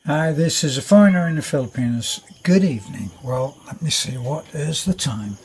Hi, this is a foreigner in the Philippines. Good evening. Well, let me see, what is the time?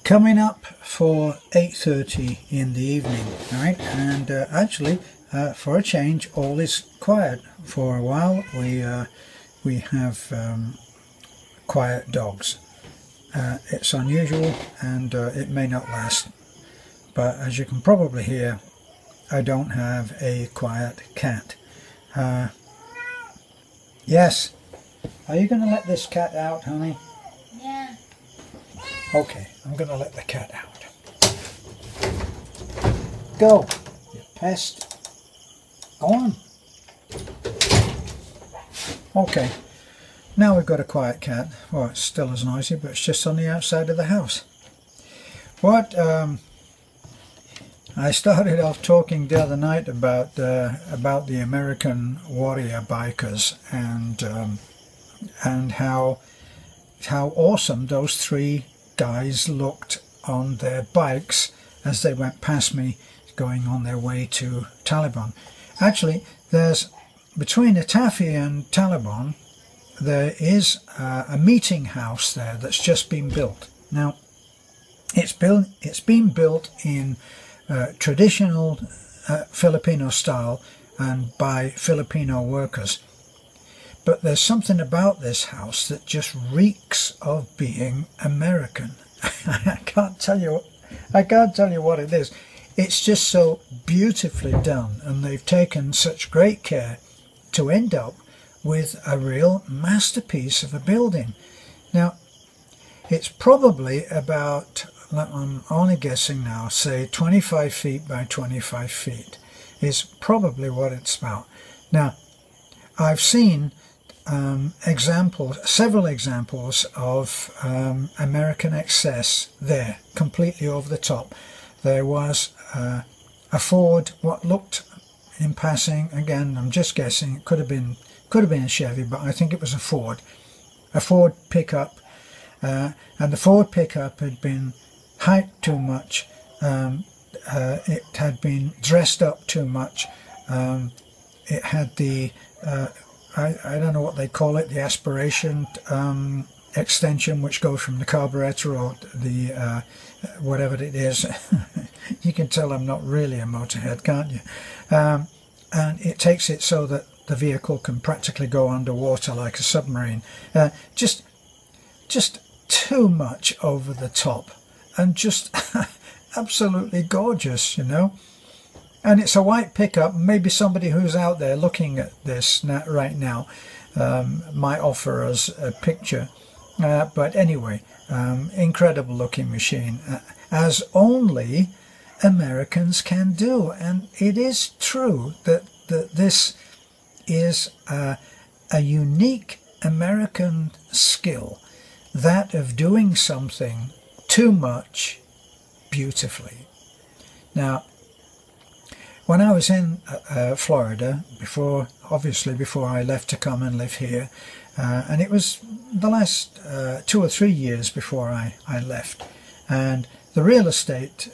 Coming up for 8:30 in the evening, right? And actually, for a change, all is quiet. For a while, we have quiet dogs. It's unusual, and it may not last. But as you can probably hear, I don't have a quiet cat. Yes. Are you going to let this cat out, honey? Yeah. Okay, I'm going to let the cat out. Go, you pest. Go on. Okay, now we've got a quiet cat. Well, it's still as noisy, but it's just on the outside of the house. What I started off talking the other night about the American warrior bikers and how awesome those three guys looked on their bikes as they went past me going on their way to Taliban. Actually, there's between Atafi and Taliban there is a meeting house there that's just been built. Now it's been built in traditional Filipino style and by Filipino workers, but there's something about this house that just reeks of being American. I can't tell you what it is. It's just so beautifully done, and they've taken such great care to end up with a real masterpiece of a building. Now it's probably about, I'm only guessing now, say 25 feet by 25 feet is probably what it's about. Now, I've seen several examples of American excess there, completely over the top. There was a Ford, what looked in passing, again, I'm just guessing, it could have been a Chevy, but I think it was a Ford pickup, and the Ford pickup had been hiked too much, it had been dressed up too much, it had the I don't know what they call it, the aspiration extension which goes from the carburetor or the whatever it is. You can tell I'm not really a motorhead, can't you? And it takes it so that the vehicle can practically go underwater like a submarine. Just too much over the top, and just absolutely gorgeous, you know. And it's a white pickup. Maybe somebody who's out there looking at this right now might offer us a picture. But anyway, incredible looking machine, as only Americans can do. And it is true that this is a unique American skill, that of doing something too much beautifully. Now, when I was in Florida, obviously before I left to come and live here, and it was the last 2 or 3 years before I left, and the real estate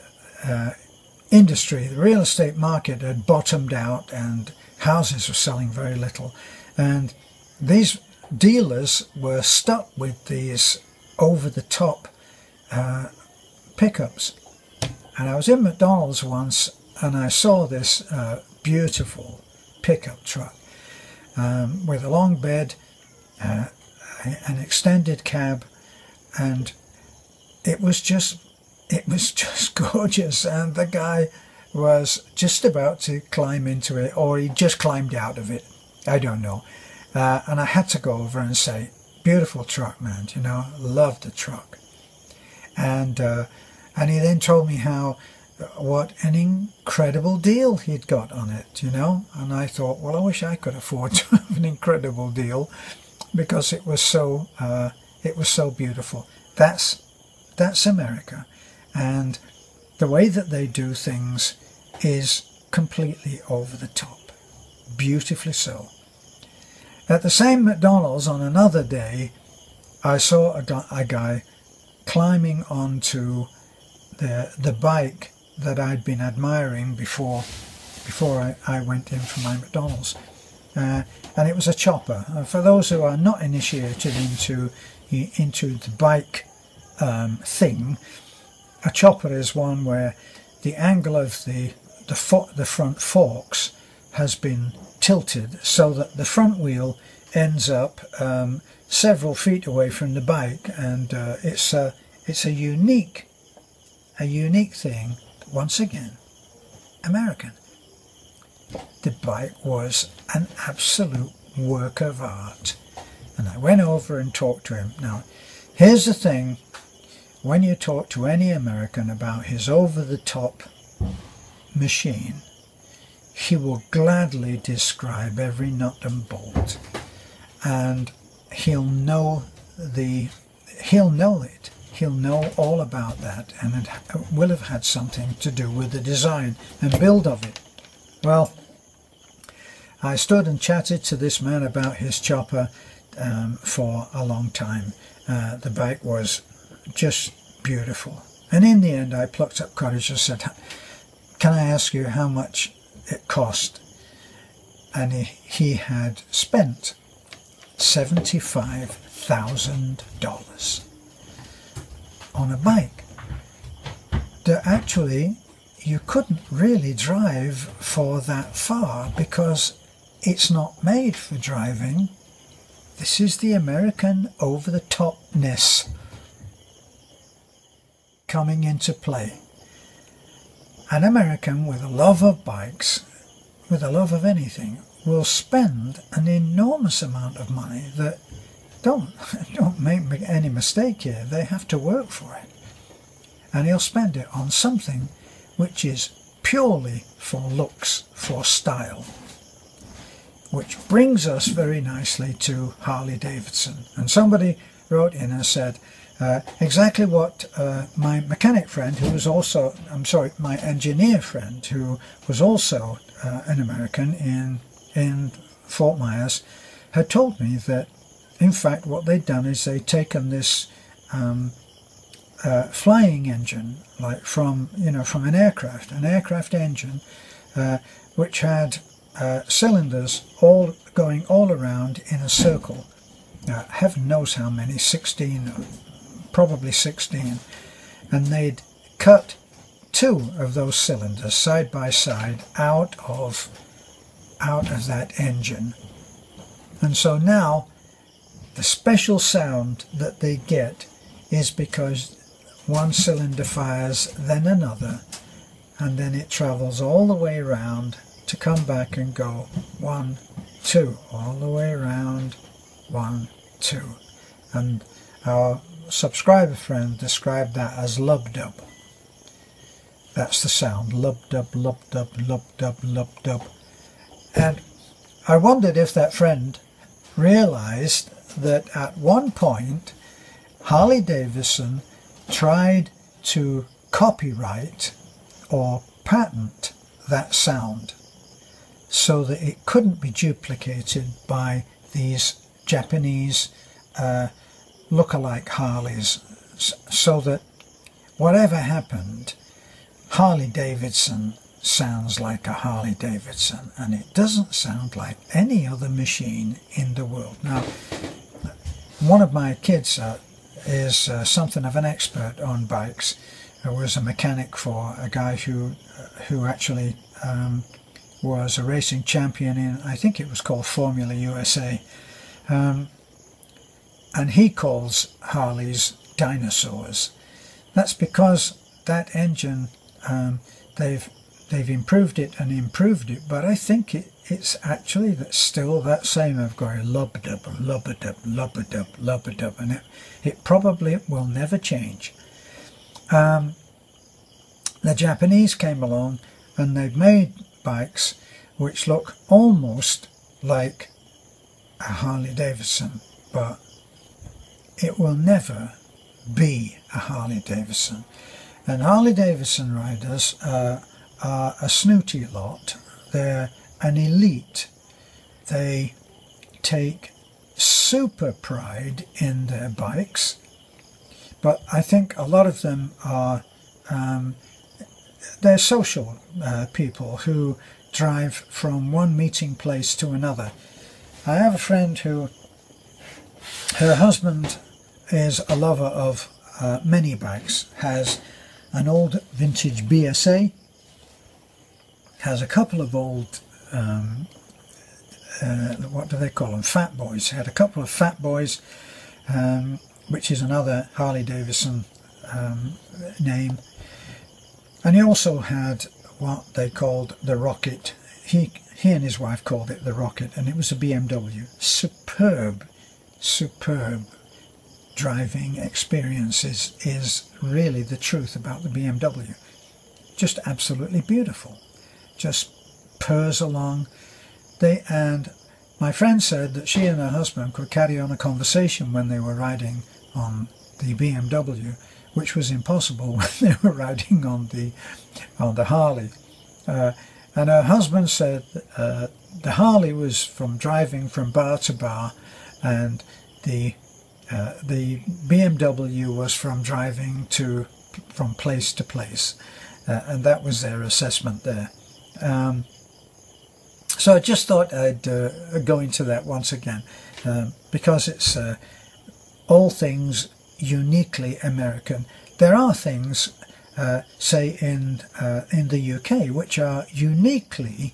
industry, the real estate market had bottomed out and houses were selling very little, and these dealers were stuck with these over-the-top pickups. And I was in McDonald's once, and I saw this beautiful pickup truck with a long bed, an extended cab, and it was just gorgeous. And the guy was just about to climb into it, or he just climbed out of it, I don't know. And I had to go over and say, beautiful truck, man, you know, love the truck. And he then told me what an incredible deal he'd got on it, you know. And I thought, well, I wish I could afford to have an incredible deal, because it was so beautiful. That's America, and the way that they do things is completely over the top, beautifully so. At the same McDonald's on another day, I saw a guy climbing onto the bike that I'd been admiring before I went in for my McDonald's. and it was a chopper. For those who are not initiated into the bike thing, a chopper is one where the angle of the front forks has been tilted so that the front wheel ends up several feet away from the bike, and it's a unique thing. Once again, American. The bike was an absolute work of art, and I went over and talked to him. Now, here's the thing: when you talk to any American about his over-the-top machine, he will gladly describe every nut and bolt, and he'll know it. He'll know all about that, and it will have had something to do with the design and build of it. Well, I stood and chatted to this man about his chopper for a long time. The bike was just beautiful, and in the end I plucked up courage and said, "Can I ask you how much it cost?" And he had spent $75,000 on a bike that actually you couldn't really drive for that far because it's not made for driving. This is the American over-the-topness coming into play. An American with a love of bikes, with a love of anything, will spend an enormous amount of money that, don't make any mistake here, they have to work for it. And he'll spend it on something which is purely for looks, for style. Which brings us very nicely to Harley Davidson. And somebody wrote in and said, exactly what my mechanic friend, who was also, my engineer friend, who was also an American in Fort Myers, had told me that, in fact, what they'd done is they'd taken this flying engine, like from an aircraft engine, which had cylinders going all around in a circle. Heaven knows how many, 16, probably 16, and they'd cut 2 of those cylinders side by side out of that engine. And so now the special sound that they get is because one cylinder fires, then another, and then it travels all the way around to come back and go 1, 2, all the way around, 1, 2. And our subscriber friend described that as lub-dub. That's the sound, lub-dub, lub-dub, lub-dub, lub-dub. And I wondered if that friend realized that at one point Harley Davidson tried to copyright or patent that sound so that it couldn't be duplicated by these Japanese look-alike Harleys, so that whatever happened, Harley Davidson sounds like a Harley Davidson, and it doesn't sound like any other machine in the world. Now, one of my kids is something of an expert on bikes. I was a mechanic for a guy who actually was a racing champion in, I think it was called Formula USA, and he calls Harleys dinosaurs. That's because that engine, they've improved it and improved it, but I think it's actually still that same of going lub-dub, lub-a-dub, lub-a-dub, lub-a-dub, and it probably will never change. The Japanese came along and they've made bikes which look almost like a Harley Davidson, but it will never be a Harley Davidson. And Harley Davidson riders are a snooty lot. They're an elite. They take super pride in their bikes, but I think a lot of them are they're social people who drive from one meeting place to another. I have a friend who, her husband is a lover of many bikes, has an old vintage BSA, has a couple of old, what do they call them, Fat Boys, had a couple of Fat Boys, which is another Harley Davidson name, and he also had what they called the Rocket. He and his wife called it the Rocket, and it was a BMW. Superb driving experiences is really the truth about the BMW. Just absolutely beautiful. Just purrs along. And my friend said that she and her husband could carry on a conversation when they were riding on the BMW, which was impossible when they were riding on the Harley. And her husband said the Harley was from driving from bar to bar, and the BMW was from driving from place to place, and that was their assessment there. So I just thought I'd go into that once again, because it's all things uniquely American. There are things, say in the UK, which are uniquely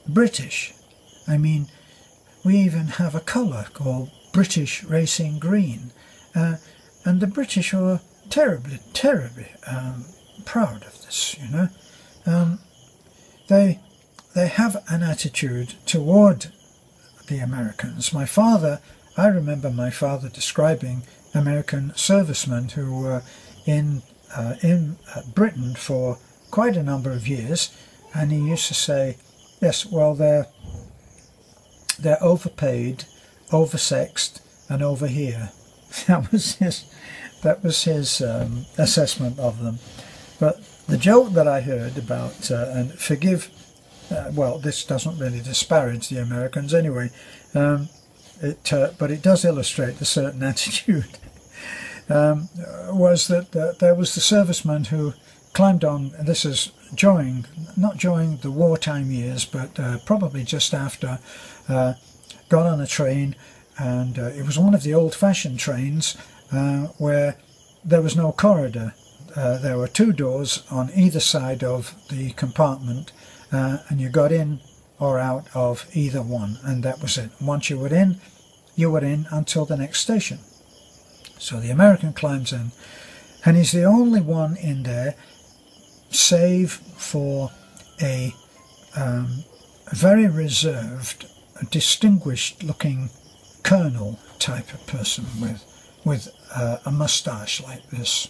British. I mean, we even have a colour called British Racing Green, and the British are terribly proud of this, you know. They have an attitude toward the Americans. I remember my father describing American servicemen who were in Britain for quite a number of years, and he used to say, yes, well, they're overpaid, oversexed, and over here. That was his assessment of them. But the joke that I heard about, and forgive, well, this doesn't really disparage the Americans anyway, but it does illustrate a certain attitude, was that there was the serviceman who climbed on, this is not during the wartime years, but probably just after, got on a train, and it was one of the old-fashioned trains where there was no corridor. There were two doors on either side of the compartment, and you got in or out of either one, and that was it. Once you were in until the next station. So the American climbs in, and he's the only one in there, save for a very reserved, distinguished-looking colonel type of person with a moustache like this,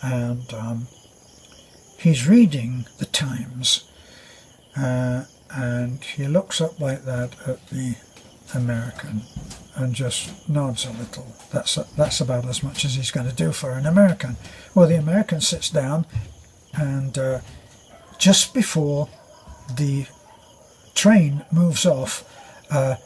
and he's reading the Times, and he looks up like that at the American and just nods a little. That's about as much as he's going to do for an American. Well, the American sits down, and just before the train moves off, a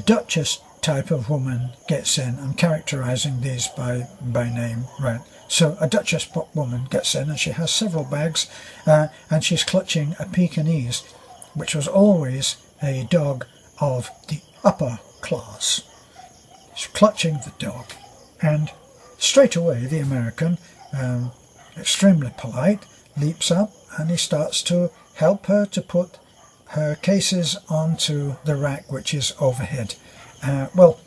Duchess type of woman gets in. I'm characterizing these by name, right? So a Duchess woman gets in, and she has several bags, and she's clutching a Pekingese, which was always a dog of the upper class. She's clutching the dog, and straight away the American, extremely polite, leaps up, and he starts to help her to put her cases onto the rack which is overhead. Well,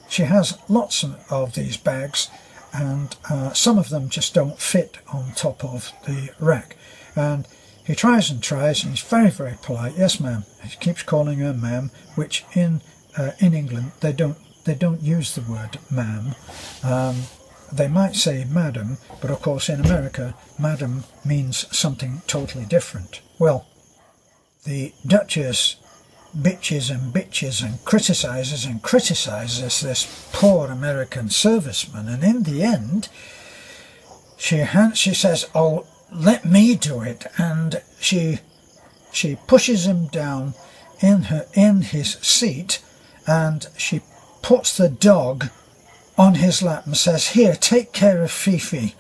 she has lots of these bags, and some of them just don't fit on top of the rack, and he tries and tries, and he's very, very polite. Yes, ma'am. He keeps calling her ma'am, which in England they don't use the word ma'am. They might say madam, but of course in America madam means something totally different. Well, the Duchess bitches and criticizes this poor American serviceman, and in the end she says, oh, let me do it, and she pushes him down in his seat, and she puts the dog on his lap and says, here, take care of Fifi.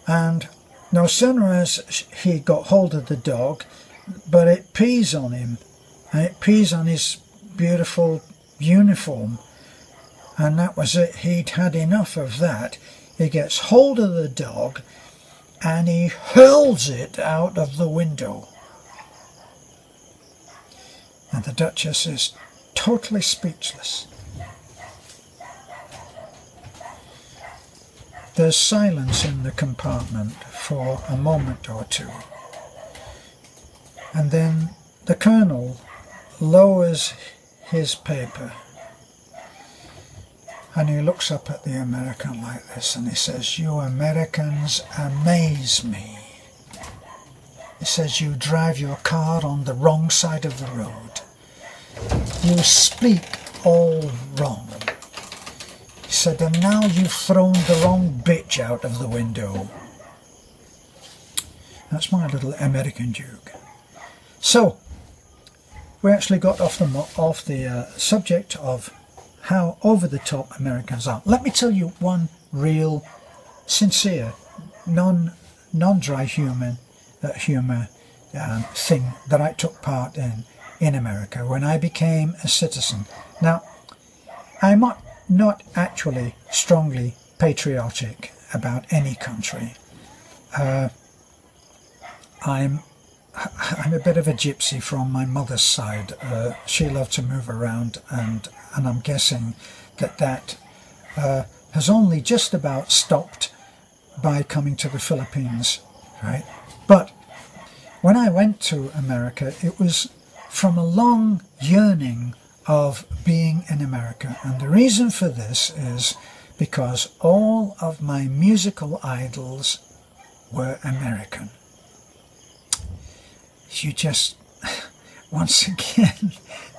And No sooner has he got hold of the dog, but it pees on him, and it pees on his beautiful uniform, and that was it. He'd had enough of that. He gets hold of the dog and he hurls it out of the window. And the Duchess is totally speechless. There's silence in the compartment for a moment or two. And then the Colonel lowers his paper and he looks up at the American like this and he says, "You Americans amaze me." He says, "You drive your car on the wrong side of the road. You speak all wrong." He said, "And now you've thrown the wrong bitch out of the window." That's my little American joke. So, we actually got off the subject of how over-the-top Americans are. Let me tell you one real, sincere, non-dry humour thing that I took part in America when I became a citizen. Now, I'm not actually strongly patriotic about any country. I'm a bit of a gypsy from my mother's side. She loved to move around, and I'm guessing that has only just about stopped by coming to the Philippines, right? But when I went to America, it was from a long yearning of being in America, and the reason for this is because all of my musical idols were American. You just, once again,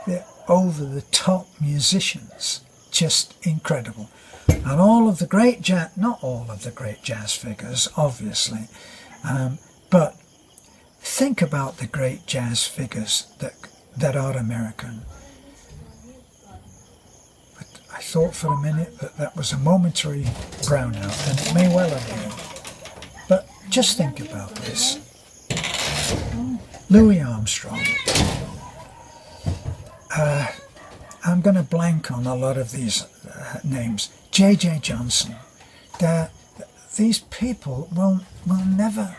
they're over-the-top musicians, just incredible. And all of the great jazz, not all of the great jazz figures, obviously, but think about the great jazz figures that are American. But I thought for a minute that was a momentary brownout, and it may well have been. But just think about this. Louis Armstrong. I'm going to blank on a lot of these names. J.J. Johnson. These people will never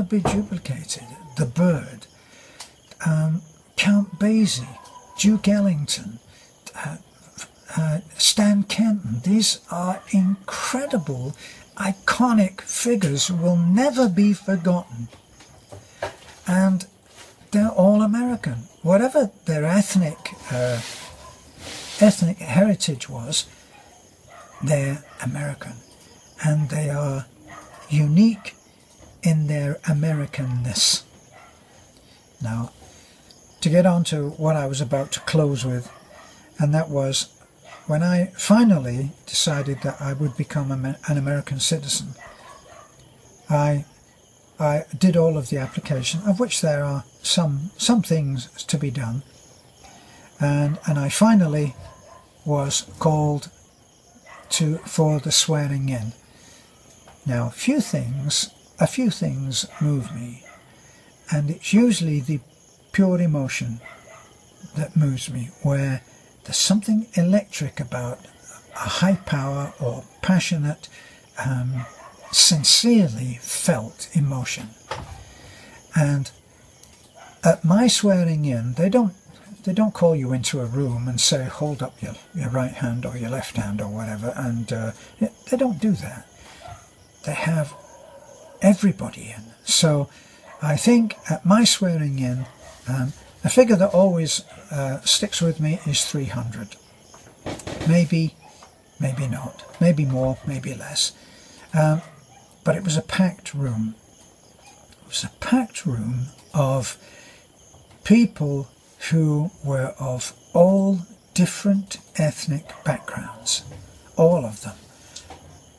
be duplicated. The Bird, Count Basie, Duke Ellington, Stan Kenton. These are incredible, iconic figures who will never be forgotten. And they're all American. Whatever their ethnic heritage was, they're American. And they are unique in their Americanness. Now, to get on to what I was about to close with, and that was when I finally decided that I would become an American citizen, I did all of the application, of which there are some things to be done, and I finally was called for the swearing in. Now, a few things move me, and it's usually the pure emotion that moves me, where there's something electric about a high power or passionate, sincerely felt emotion. And at my swearing in, they don't call you into a room and say, hold up your right hand or your left hand or whatever, and they don't do that. They have everybody in. So I think at my swearing in, a figure that always sticks with me is 300. Maybe not, maybe more, maybe less. But it was a packed room. It was a packed room of people who were of all different ethnic backgrounds, all of them.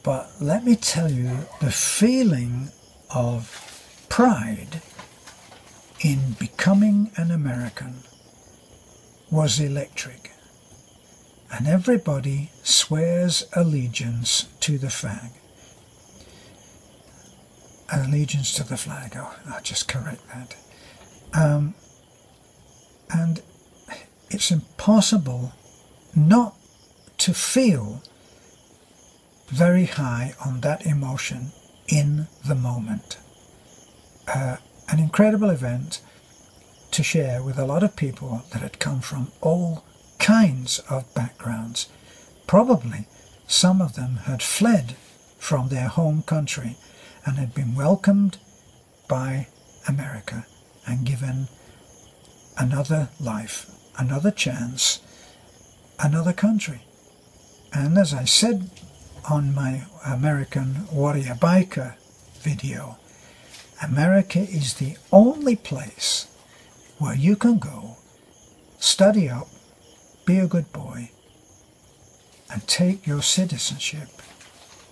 But let me tell you, the feeling of pride in becoming an American was electric. And everybody swears allegiance to the flag. allegiance to the flag. Oh, I'll just correct that. And it's impossible not to feel very high on that emotion in the moment. An incredible event to share with a lot of people that had come from all kinds of backgrounds. Probably some of them had fled from their home country and had been welcomed by America and given another life, another chance, another country. And as I said on my American Warrior Biker video, America is the only place where you can go, study up, be a good boy, and take your citizenship.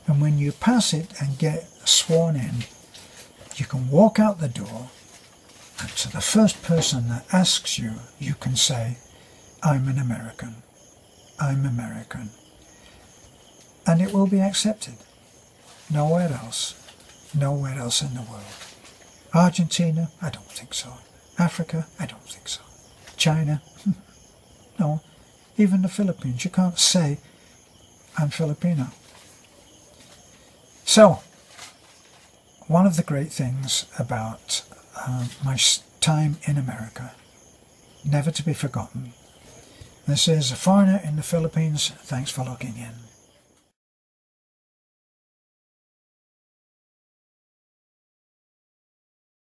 And when you pass it and get sworn in, you can walk out the door, and to the first person that asks you, you can say, I'm an American. I'm American. And it will be accepted. Nowhere else. Nowhere else in the world. Argentina? I don't think so. Africa? I don't think so. China? No. Even the Philippines. You can't say, I'm Filipino. So, one of the great things about my time in America, never to be forgotten. This is a foreigner in the Philippines. Thanks for looking in.